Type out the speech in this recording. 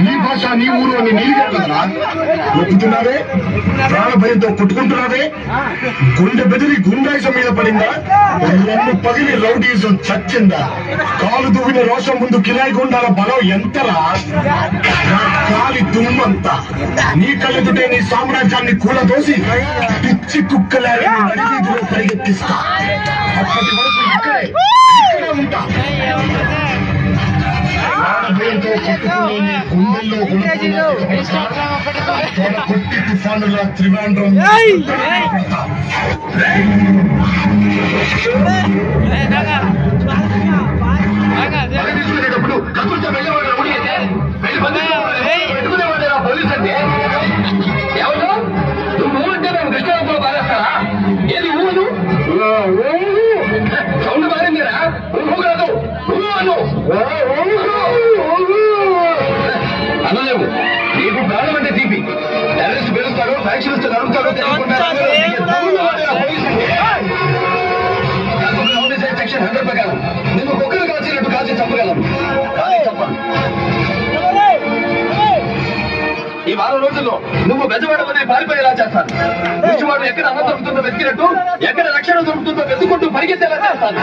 నీ భాష నీ ఊరు అని నీళ్ళరా నొక్కుతున్నావే, ప్రాణభయంతో కొట్టుకుంటున్నావే, గుండె బెదిరి గుండాయిసం మీద పడిందా, నన్ను పగిలి రౌడీజం చచ్చిందా, కాలు దువ్విన రోషం ముందు కిరాయి గుండాల బలం ఎంతరా, నా కాలి దుమ్మంతా నీ కళ్ళెదుటే నీ సామ్రాజ్యాన్ని కూలదోసి పిచ్చి కుక్కలాగా నడివీధిలో పరిగెత్తిస్తా. అప్పటి వరకు ఇక్కడే ఉంటా. ప్రాణభయంతో కొట్టుకుని నీ గుండెల్లో కొట్టి తుఫానుల త్రివేంద్రం తీసుకునేటప్పుడు కక్కులతో వెళ్ళేవాడు పెట్టుకునేవాడు పోలీసు అంటే ఎవరు నువ్వు అంటే మేము కృష్ణాంతో బాధేస్తారా? ఏది ఊరు సౌండ్ మారిందిరా, ఊహు కాదు అను అనలేము. నీకు ప్రాణం అంటే తీపి, టెర్రరిస్ట్ పేరుస్తాడు, ఫ్యాక్షన్ ఇస్తే నడుపుతాడు, సెక్షన్ 100 ప్రకారం నిన్ను కుక్కలు కాల్చినట్టు కాల్చి చంపగలను. కానీ తప్పను. ఈ వారం రోజుల్లో నువ్వు బెజవాడమనే పారిపోయేలా చేస్తాను. విజయవాడ ఎక్కడ అన్నం దొరుకుతుందో వెతికినట్టు, ఎక్కడ రక్షణ దొరుకుతుందో వెతుకుంటూ పరిగెత్తేలా చేస్తాను.